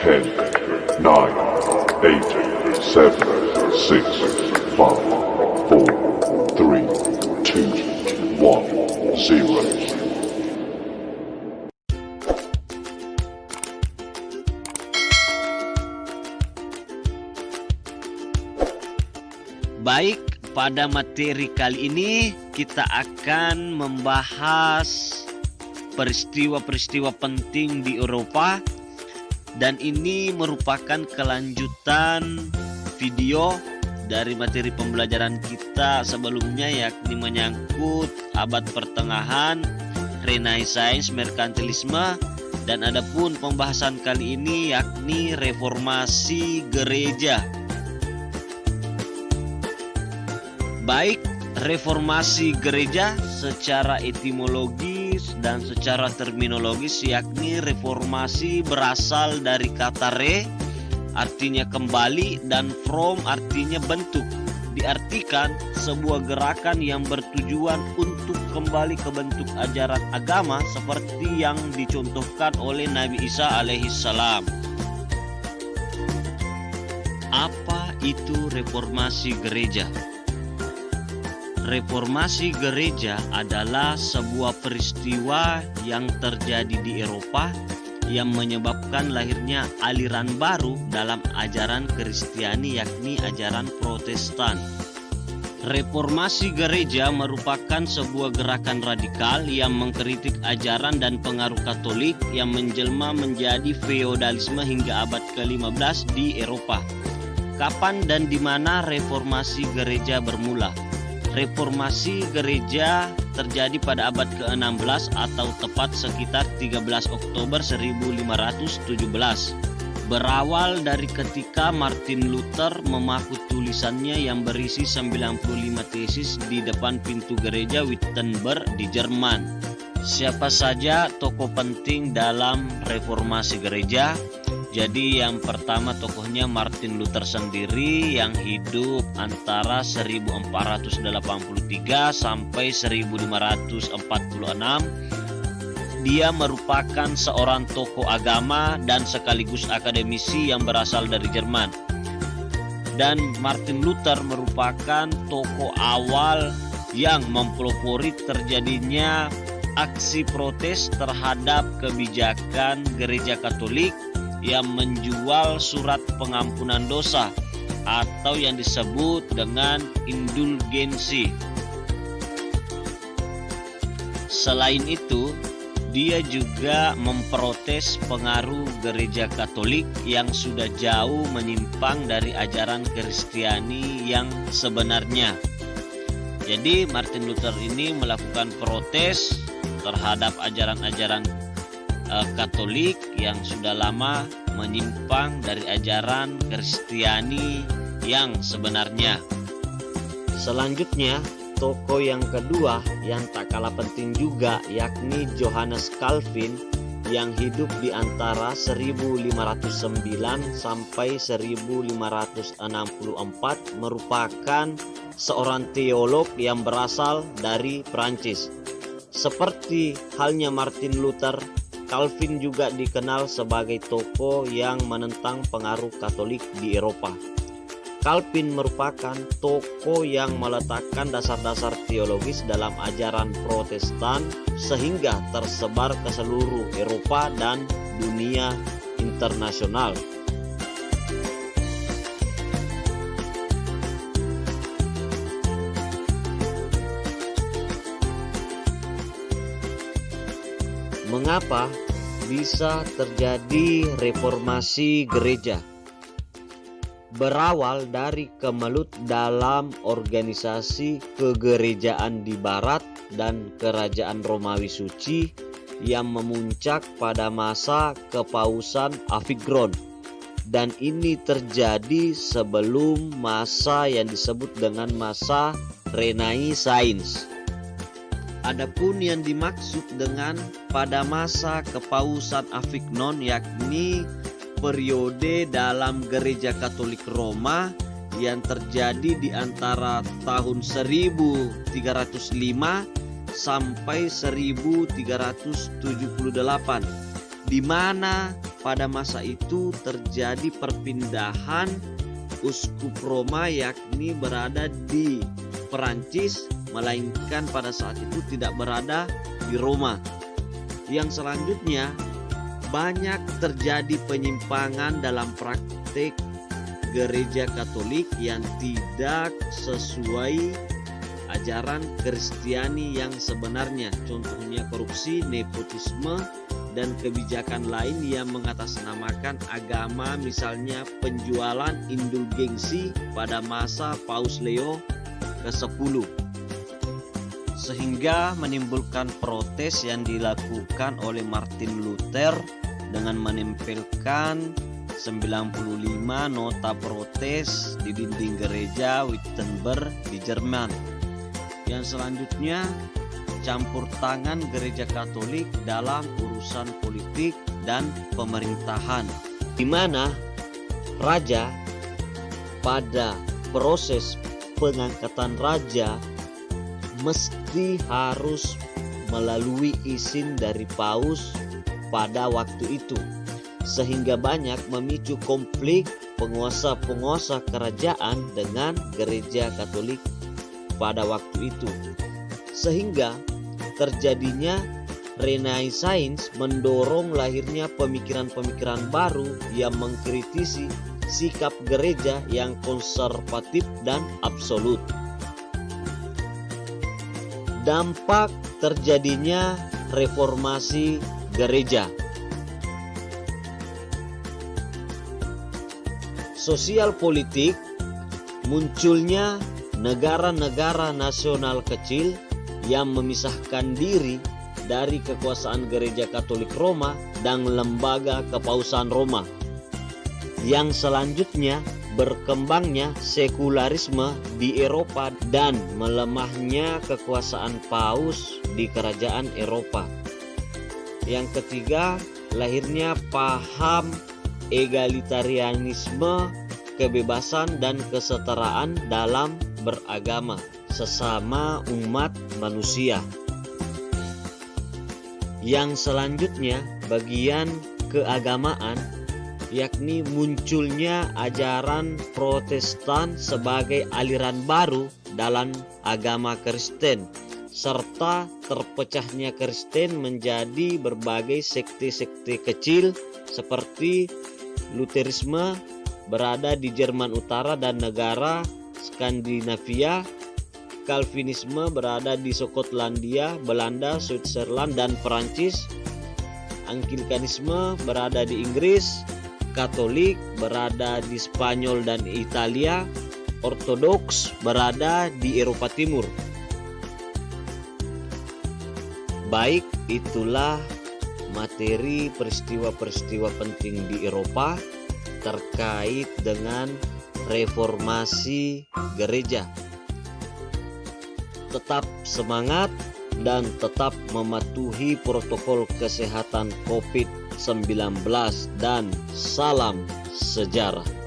Ten, nine, eight, seven, six, five, four, three, two, one, zero. Baik, pada materi kali ini kita akan membahas peristiwa-peristiwa penting di Eropa. Dan ini merupakan kelanjutan video dari materi pembelajaran kita sebelumnya, yakni menyangkut abad pertengahan, Renaissance, merkantilisme, dan adapun pembahasan kali ini yakni reformasi gereja. Baik, reformasi gereja secara etimologis dan secara terminologis, yakni reformasi berasal dari kata re, artinya kembali, dan from artinya bentuk. Diartikan sebuah gerakan yang bertujuan untuk kembali ke bentuk ajaran agama seperti yang dicontohkan oleh Nabi Isa alaihissalam. Apa itu reformasi gereja? Reformasi gereja adalah sebuah peristiwa yang terjadi di Eropa yang menyebabkan lahirnya aliran baru dalam ajaran Kristiani, yakni ajaran Protestan. Reformasi gereja merupakan sebuah gerakan radikal yang mengkritik ajaran dan pengaruh Katolik yang menjelma menjadi feodalisme hingga abad ke-15 di Eropa. Kapan dan di mana reformasi gereja bermula? Reformasi gereja terjadi pada abad ke-16 atau tepat sekitar 13 Oktober 1517. Berawal dari ketika Martin Luther memaku tulisannya yang berisi 95 tesis di depan pintu gereja Wittenberg di Jerman. Siapa saja tokoh penting dalam reformasi gereja? Jadi yang pertama tokohnya Martin Luther sendiri yang hidup antara 1483 sampai 1546. Dia merupakan seorang tokoh agama dan sekaligus akademisi yang berasal dari Jerman. Dan Martin Luther merupakan tokoh awal yang mempelopori terjadinya aksi protes terhadap kebijakan gereja Katolik yang menjual surat pengampunan dosa atau yang disebut dengan indulgensi. Selain itu, dia juga memprotes pengaruh gereja Katolik yang sudah jauh menyimpang dari ajaran Kristiani yang sebenarnya. Jadi Martin Luther ini melakukan protes terhadap ajaran-ajaran Katolik yang sudah lama menyimpang dari ajaran Kristiani yang sebenarnya. Selanjutnya, tokoh yang kedua yang tak kalah penting juga yakni Johannes Calvin yang hidup di antara 1509 sampai 1564, merupakan seorang teolog yang berasal dari Prancis. Seperti halnya Martin Luther, Calvin juga dikenal sebagai tokoh yang menentang pengaruh Katolik di Eropa. Calvin merupakan tokoh yang meletakkan dasar-dasar teologis dalam ajaran Protestan sehingga tersebar ke seluruh Eropa dan dunia internasional. Mengapa bisa terjadi reformasi gereja? berawal dari kemelut dalam organisasi kegerejaan di Barat dan Kerajaan Romawi Suci yang memuncak pada masa kepausan Avignon, dan ini terjadi sebelum masa yang disebut dengan masa Renaissance. Adapun yang dimaksud dengan pada masa kepausan Avignon yakni periode dalam Gereja Katolik Roma yang terjadi di antara tahun 1305 sampai 1378, di mana pada masa itu terjadi perpindahan uskup Roma yakni berada di Perancis, melainkan pada saat itu tidak berada di Roma. Yang selanjutnya, banyak terjadi penyimpangan dalam praktik Gereja Katolik yang tidak sesuai ajaran Kristiani yang sebenarnya, contohnya korupsi, nepotisme, dan kebijakan lain yang mengatasnamakan agama, misalnya penjualan indulgensi pada masa Paus Leo ke-10, sehingga menimbulkan protes yang dilakukan oleh Martin Luther dengan menempelkan 95 nota protes di dinding gereja Wittenberg di Jerman. Yang selanjutnya, campur tangan Gereja Katolik dalam urusan politik dan pemerintahan, di mana raja pada proses pengangkatan raja mesti harus melalui izin dari paus pada waktu itu, sehingga banyak memicu konflik penguasa-penguasa kerajaan dengan Gereja Katolik pada waktu itu, sehingga terjadinya Renaissance mendorong lahirnya pemikiran-pemikiran baru yang mengkritisi sikap gereja yang konservatif dan absolut. Dampak terjadinya reformasi gereja. Sosial politik, munculnya negara-negara nasional kecil yang memisahkan diri dari kekuasaan Gereja Katolik Roma dan lembaga kepausan Roma. Yang selanjutnya, berkembangnya sekularisme di Eropa dan melemahnya kekuasaan paus di kerajaan Eropa. Yang ketiga, lahirnya paham egalitarianisme, kebebasan dan kesetaraan dalam beragama sesama umat manusia. Yang selanjutnya, bagian keagamaan, yakni munculnya ajaran Protestan sebagai aliran baru dalam agama Kristen, serta terpecahnya Kristen menjadi berbagai sekte-sekte kecil seperti Lutherisme berada di Jerman Utara dan negara Skandinavia, Calvinisme berada di Skotlandia, Belanda, Switzerland, dan Perancis, Anglikanisme berada di Inggris, Katolik berada di Spanyol dan Italia, Ortodoks berada di Eropa Timur. Baik, itulah materi peristiwa-peristiwa penting di Eropa terkait dengan reformasi gereja. Tetap semangat dan tetap mematuhi protokol kesehatan COVID-19 dan salam sejarah.